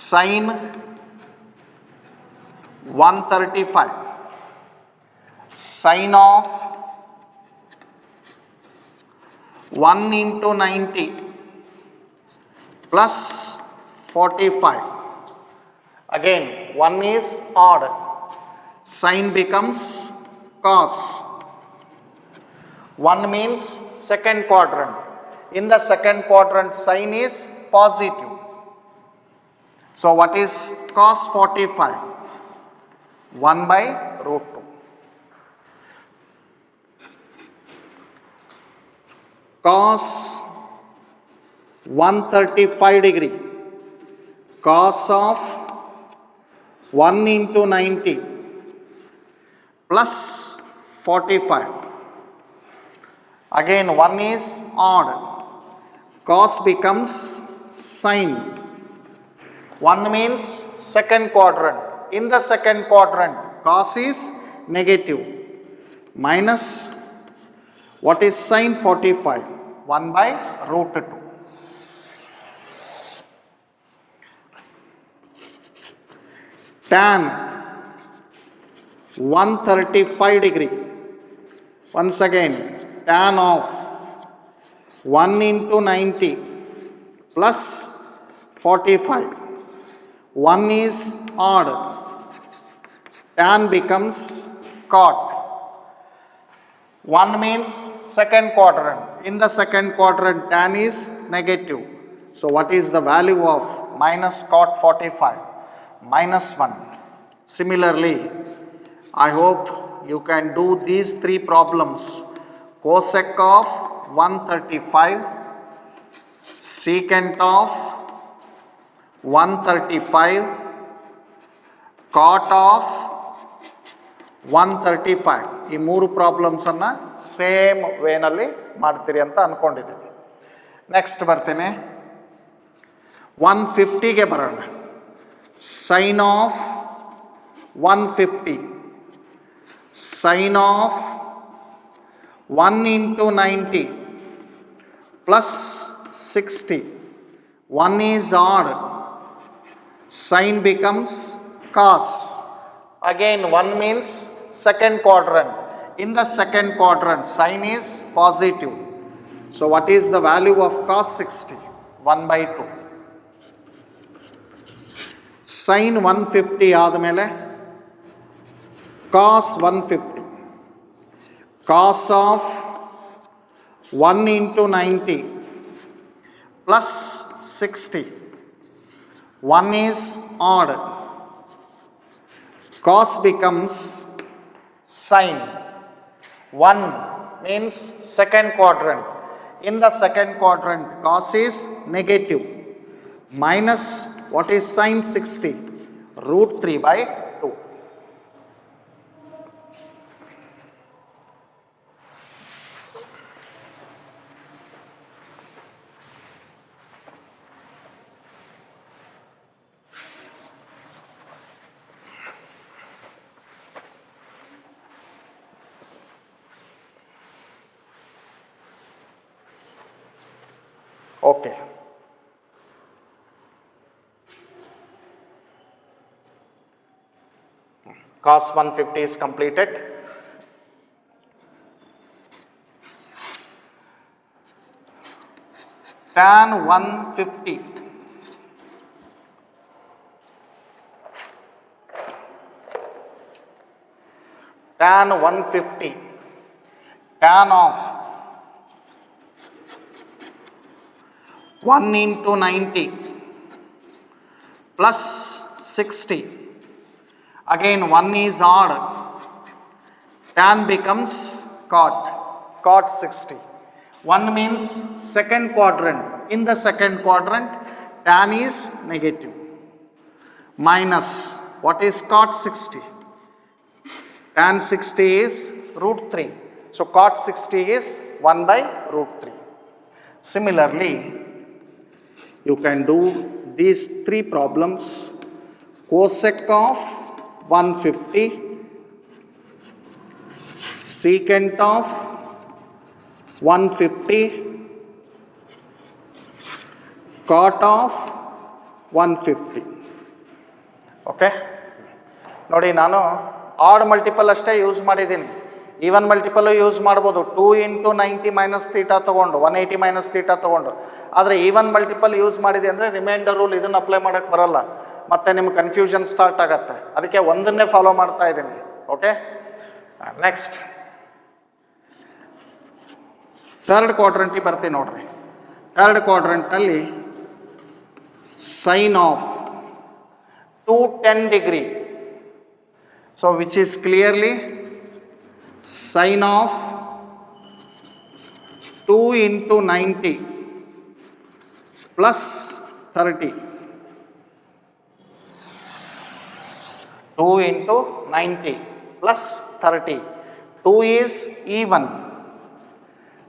Sine 135 sine of 1 into 90 plus 45. Again, 1 is odd. Sine becomes cos. 1 means second quadrant. In the second quadrant, sine is positive. So, what is cos 45? 1 by root 2. Cos 135 degree. Cos of 1 into 90 plus 45. Again, 1 is odd. Cos becomes sine. 1 means second quadrant. In the second quadrant, cos is negative. Minus, what is sine 45? 1 by root 2. Tan 135 degree. Once again, tan of 1 into 90 plus 45. 1 is odd. Tan becomes cot. 1 means second quadrant. In the second quadrant, tan is negative. So, what is the value of minus cot 45? Minus 1. Similarly, I hope you can do these three problems. Cosec of 135, secant of 135, cot of 135. ಈ ಮೂರು ಪ್ರಾಬ್ಲಮ್ಸನ್ನು same ವೇನಲ್ಲಿ ಮಾಡ್ತೀರಿ ಅಂತ ಅಂದ್ಕೊಂಡಿದ್ದೀನಿ. Next ಬರ್ತೀನಿ 150ಗೆ ಬರೋಣ. Sine of 150, sine of 1 into 90 plus 60. 1 is odd. Sine becomes cos. Again, 1 means second quadrant. In the second quadrant, sine is positive. So, what is the value of cos 60? 1 by 2. Sine 150 ಆದಮೇಲೆ cos 150. Cos of 1 into 90 plus 60. 1 is odd. Cos becomes sine. 1 means second quadrant. In the second quadrant, cos is negative. Minus, what is sine 60? Root 3 by 2. Okay. Cos 150 is completed. Tan 150. Tan 150. Tan of 1 into 90 plus 60. Again, 1 is odd. Tan becomes cot. Cot 60. 1 means second quadrant. In the second quadrant, tan is negative. Minus, what is cot 60? Tan 60 is root 3. So, cot 60 is 1 by root 3. Similarly, you can do these three problems. Cosec of 150, secant of 150, cot of 150. Okay? ನೋಡಿ, ನಾನು add multiple ಅಷ್ಟೇ use ಮಾಡಿದ್ದೀನಿ. Even ಮಲ್ಟಿಪಲ್ಲು use ಮಾಡ್ಬೋದು, 2 into 90 minus theta ತೊಗೊಂಡು 180 minus theta ತೊಗೊಂಡು. ಆದರೆ even multiple use ಮಾಡಿದೆ ಅಂದರೆ ರಿಮೈಂಡರ್ ರೂಲ್ ಇದನ್ನು ಅಪ್ಲೈ ಮಾಡೋಕ್ಕೆ ಬರೋಲ್ಲ, ಮತ್ತು ನಿಮ್ಗೆ ಕನ್ಫ್ಯೂಷನ್ ಸ್ಟಾರ್ಟ್ ಆಗುತ್ತೆ. ಅದಕ್ಕೆ ಒಂದನ್ನೇ ಫಾಲೋ ಮಾಡ್ತಾ ಇದ್ದೀನಿ. ಓಕೆ, ನೆಕ್ಸ್ಟ್ ಥರ್ಡ್ ಕ್ವಾಡ್ರಂಟಿಗೆ ಬರ್ತೀನಿ ನೋಡ್ರಿ. ಥರ್ಡ್ ಕ್ವಾಡ್ರಂಟಲ್ಲಿ sine of 210 degree, so which is clearly sine of 2 into 90 plus 30. 2 into 90 plus 30. 2 is even.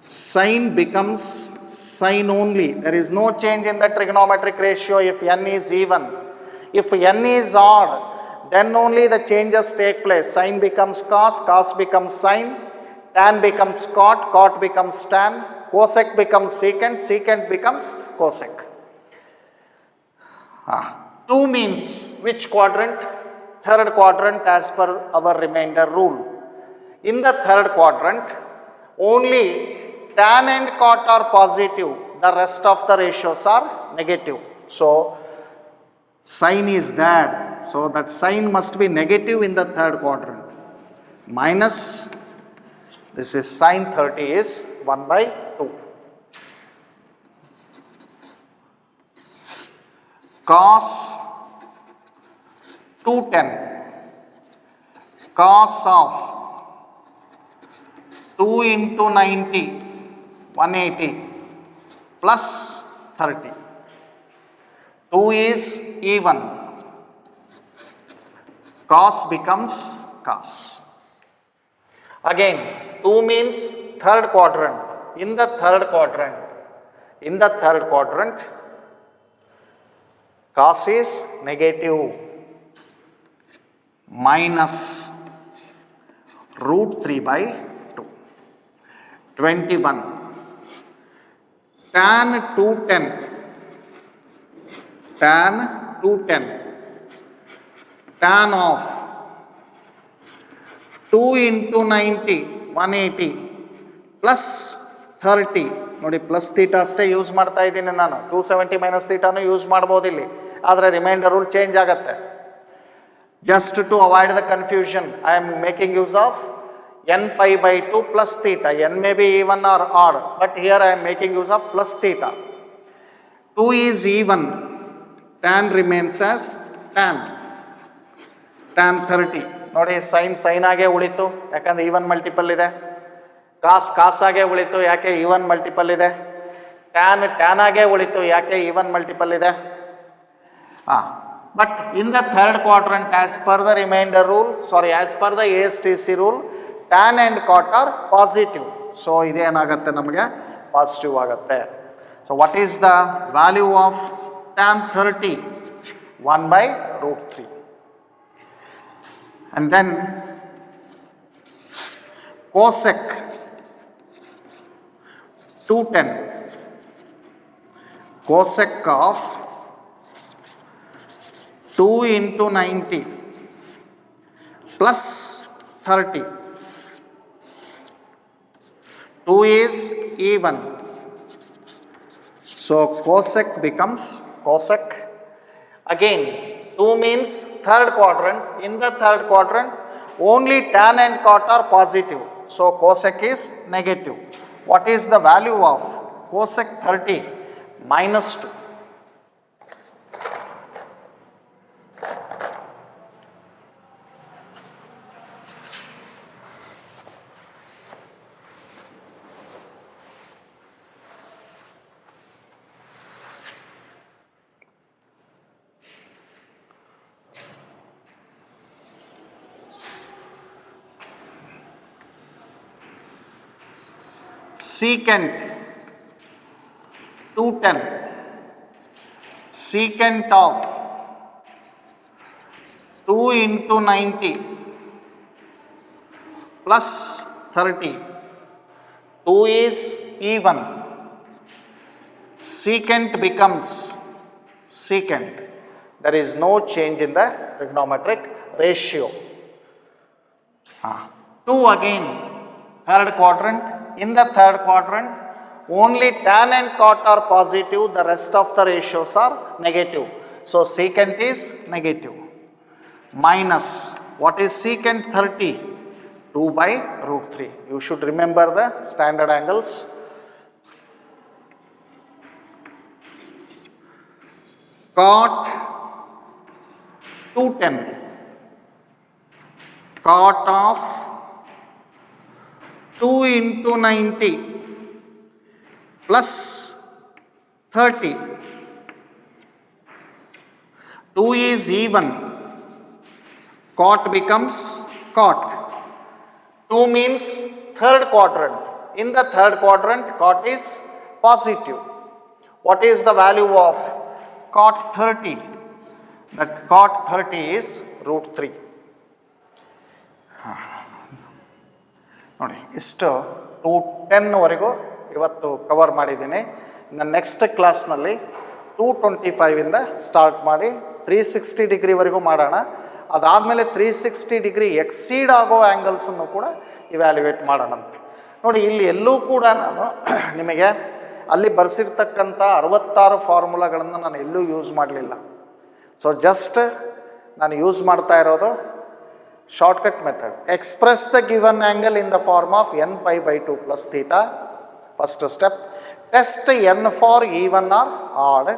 Sine becomes sine only. There is no change in the trigonometric ratio if n is even. If n is odd, then only the changes take place. Sine becomes cos, cos becomes sine, tan becomes cot, cot becomes tan, cosec becomes secant, secant becomes cosec. 2 means which quadrant? Third quadrant as per our remainder rule. In the third quadrant, only tan and cot are positive, the rest of the ratios are negative. So, sine is there, so that sine must be negative in the third quadrant. Minus, this is sine 30 is 1 by 2. Cos 210, cos of 2 into 90, 180 plus 30. 2 is even, cos becomes cos. Again, 2 means third quadrant. In the third quadrant, cos is negative, minus root 3 by 2. 21. Tan 210. Tan 210, tan of 2 into 90, 180 plus 30. ನೋಡಿ, plus theta ಅಷ್ಟೇ use ಮಾಡ್ತಾ ಇದ್ದೀನಿ ನಾನು. 270 minus ಥೀಟಾನು use ಮಾಡ್ಬೋದು ಇಲ್ಲಿ, ಆದರೆ remainder rule change ಆಗುತ್ತೆ. Just to avoid the confusion, I am making use of n pi by 2 plus theta. n may be even or odd, but here I am making use of plus theta. 2 is even, tan remains as tan 30. ನೋಡಿ, sign sign ಆಗೇ ಉಳಿತು ಯಾಕಂದರೆ even multiple ಇದೆ. ಕಾಸ್ ಕಾಸ್ ಆಗೇ ಉಳಿತು ಯಾಕೆ even multiple ಇದೆ. Tan tan ಆಗೇ ಉಳಿತು ಯಾಕೆ ಈವನ್ ಮಲ್ಟಿಪಲ್ ಇದೆ. But in the third quadrant as per the remainder rule, sorry as per the ASTC rule, tan and cot are positive. So ಇದೇನಾಗುತ್ತೆ, ನಮಗೆ ಪಾಸಿಟಿವ್ ಆಗುತ್ತೆ. So what is the value of tan 30? 1 by root 3. And then cosec 210, cosec of 2 into 90 plus 30. 2 is even, so cosec becomes cosec. Again, 2 means third quadrant. In the third quadrant, only tan and cot are positive, so cosec is negative. What is the value of cosec 30? Minus 2. Secant 210, secant of 2 into 90 plus 30. 2 is even, secant becomes secant. There is no change in the trigonometric ratio. 2 again third quadrant. In the third quadrant, only tan and cot are positive, the rest of the ratios are negative. So secant is negative. Minus, what is secant 30? 2 by root 3. You should remember the standard angles. Cot 210. Cot of 2 into 90 plus 30. 2 is even. Cot becomes cot. 2 means third quadrant. In the third quadrant, cot is positive. What is the value of cot 30? That cot 30 is root 3. ನೋಡಿ, ಇಷ್ಟು 210ವರೆಗೂ ಇವತ್ತು cover ಮಾಡಿದ್ದೀನಿ. ಇನ್ನು next ಕ್ಲಾಸ್ನಲ್ಲಿ 225ಇಂದ start ಮಾಡಿ 360 ಡಿಗ್ರಿವರೆಗೂ ಮಾಡೋಣ. ಅದಾದಮೇಲೆ 360 degree exceed ಆಗೋ ಆ್ಯಂಗಲ್ಸನ್ನು ಕೂಡ ಇವ್ಯಾಲ್ಯುವೇಟ್ ಮಾಡೋಣಂತೆ. ನೋಡಿ, ಇಲ್ಲಿ ಎಲ್ಲೂ ಕೂಡ ನಾನು ನಿಮಗೆ ಅಲ್ಲಿ ಬರೆಸಿರ್ತಕ್ಕಂಥ 66 ಫಾರ್ಮುಲಾಗಳನ್ನು ನಾನು ಎಲ್ಲೂ ಯೂಸ್ ಮಾಡಲಿಲ್ಲ. ಸೊ ಜಸ್ಟ್ ನಾನು ಯೂಸ್ ಮಾಡ್ತಾ ಇರೋದು shortcut method. Express the given angle in the form of n pi by 2 plus theta. First step. Test n for even or odd.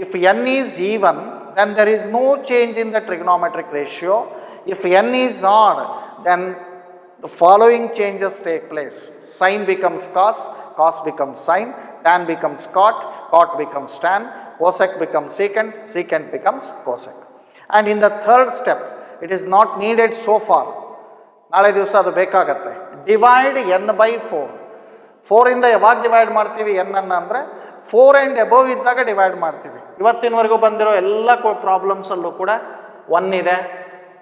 If n is even, then there is no change in the trigonometric ratio. If n is odd, then the following changes take place. Sin becomes cos, cos becomes sin, tan becomes cot, cot becomes tan, cosec becomes secant, secant becomes cosec. And in the third step, it is not needed so far. ನಾಳೆ ದಿವಸ ಅದು ಬೇಕಾಗತ್ತೆ. Divide n by 4. 4ಇಂದ ಯಾವಾಗ divide ಮಾಡ್ತೀವಿ n ಅನ್ನು ಅಂದರೆ 4 and above ಇದ್ದಾಗ divide ಮಾಡ್ತೀವಿ. ಇವತ್ತಿನವರೆಗೂ ಬಂದಿರೋ ಎಲ್ಲ ಪ್ರಾಬ್ಲಮ್ಸಲ್ಲೂ ಕೂಡ 1 ಇದೆ,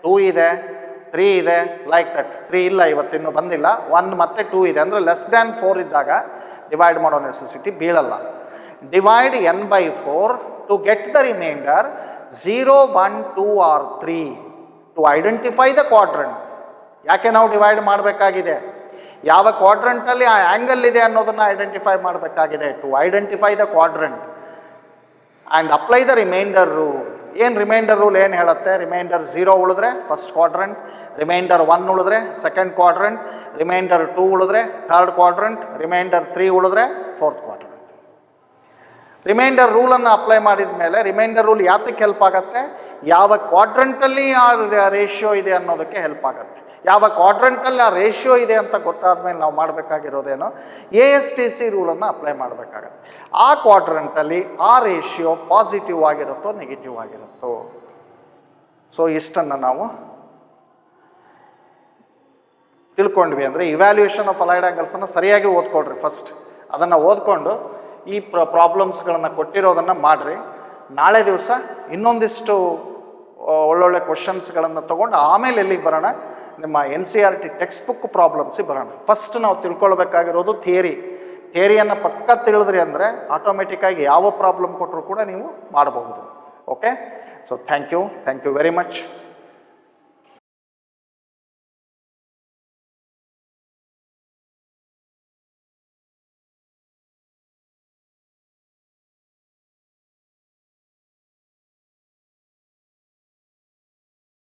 2 ಇದೆ, 3 ಇದೆ, ಲೈಕ್ ದಟ್. 3 ಇಲ್ಲ, ಇವತ್ತಿನ್ನೂ ಬಂದಿಲ್ಲ. 1 ಮತ್ತು 2 ಇದೆ ಅಂದರೆ ಲೆಸ್ ದ್ಯಾನ್ 4 ಇದ್ದಾಗ ಡಿವೈಡ್ ಮಾಡೋ ನೆಸೆಸಿಟಿ ಬೀಳಲ್ಲ. Divide n by 4 to get the remainder 0, 1, 2 or 3 to identify the quadrant. ಯಾಕೆ ನಾವು ಡಿವೈಡ್ ಮಾಡಬೇಕಾಗಿದೆ? ಯಾವ ಕ್ವಾಡ್ರಂಟಲ್ಲಿ ಆ ಆ್ಯಂಗಲ್ ಇದೆ ಅನ್ನೋದನ್ನು ಐಡೆಂಟಿಫೈ ಮಾಡಬೇಕಾಗಿದೆ. To identify the quadrant and apply the remainder rule. ಏನು ರಿಮೈಂಡರ್ ರೂಲ್ ಏನು ಹೇಳುತ್ತೆ? ರಿಮೈಂಡರ್ 0 ಉಳಿದ್ರೆ ಫಸ್ಟ್ ಕ್ವಾಡ್ರಂಟ್, ರಿಮೈಂಡರ್ 1 ಉಳಿದ್ರೆ ಸೆಕೆಂಡ್ ಕ್ವಾಡ್ರಂಟ್, ರಿಮೈಂಡರ್ 2 ಉಳಿದ್ರೆ ಥರ್ಡ್ ಕ್ವಾಡ್ರಂಟ್, ರಿಮೈಂಡರ್ 3 ಉಳಿದ್ರೆ ಫೋರ್ತ್ ಕ್ವಾಡ್ರಂಟ್. ರಿಮೈಂಡರ್ ರೂಲನ್ನು ಅಪ್ಲೈ ಮಾಡಿದ ಮೇಲೆ ರಿಮೈಂಡರ್ ರೂಲ್ ಯಾತಕ್ಕೆ ಹೆಲ್ಪ್ ಆಗುತ್ತೆ? ಯಾವ ಕ್ವಾಡ್ರಂಟಲ್ಲಿ ಆ ರೇಷಿಯೋ ಇದೆ ಅನ್ನೋದಕ್ಕೆ ಹೆಲ್ಪ್ ಆಗುತ್ತೆ. ಯಾವ ಕ್ವಾಡ್ರಂಟಲ್ಲಿ ಆ ರೇಷಿಯೋ ಇದೆ ಅಂತ ಗೊತ್ತಾದ ಮೇಲೆ ನಾವು ಮಾಡಬೇಕಾಗಿರೋದೇನೋ ASTC ರೂಲನ್ನು ಅಪ್ಲೈ ಮಾಡಬೇಕಾಗತ್ತೆ. ಆ ಕ್ವಾಡ್ರಂಟಲ್ಲಿ ಆ ರೇಷಿಯೋ ಪಾಸಿಟಿವ್ ಆಗಿರುತ್ತೋ ನೆಗೆಟಿವ್ ಆಗಿರುತ್ತೋ. ಸೊ ಇಷ್ಟನ್ನು ನಾವು ತಿಳ್ಕೊಂಡ್ವಿ ಅಂದರೆ ಇವ್ಯಾಲ್ಯೂಯೇಷನ್ ಆಫ್ ಅಲೈಡ್ ಆ್ಯಂಗಲ್ಸನ್ನು ಸರಿಯಾಗಿ ಓದ್ಕೊಳ್ರಿ. ಫಸ್ಟ್ ಅದನ್ನು ಓದ್ಕೊಂಡು ಈ ಪ್ರಾಬ್ಲಮ್ಸ್ಗಳನ್ನು ಕೊಟ್ಟಿರೋದನ್ನು ಮಾಡಿರಿ. ನಾಳೆ ದಿವಸ ಇನ್ನೊಂದಿಷ್ಟು ಒಳ್ಳೊಳ್ಳೆ ಕ್ವಶನ್ಸ್ಗಳನ್ನು ತೊಗೊಂಡು ಆಮೇಲೆ ಎಲ್ಲಿಗೆ ಬರೋಣ? ನಿಮ್ಮ NCERT ಟೆಕ್ಸ್ಟ್ ಬುಕ್ ಪ್ರಾಬ್ಲಮ್ಸಿಗೆ ಬರೋಣ. ಫಸ್ಟ್ ನಾವು ತಿಳ್ಕೊಳ್ಬೇಕಾಗಿರೋದು ಥಿಯರಿಯನ್ನು ಪಕ್ಕ ತಿಳಿದ್ರಿ ಅಂದರೆ ಆಟೋಮೆಟಿಕ್ಕಾಗಿ ಯಾವ ಪ್ರಾಬ್ಲಮ್ ಕೊಟ್ಟರು ಕೂಡ ನೀವು ಮಾಡಬಹುದು. Okay, so thank you very much.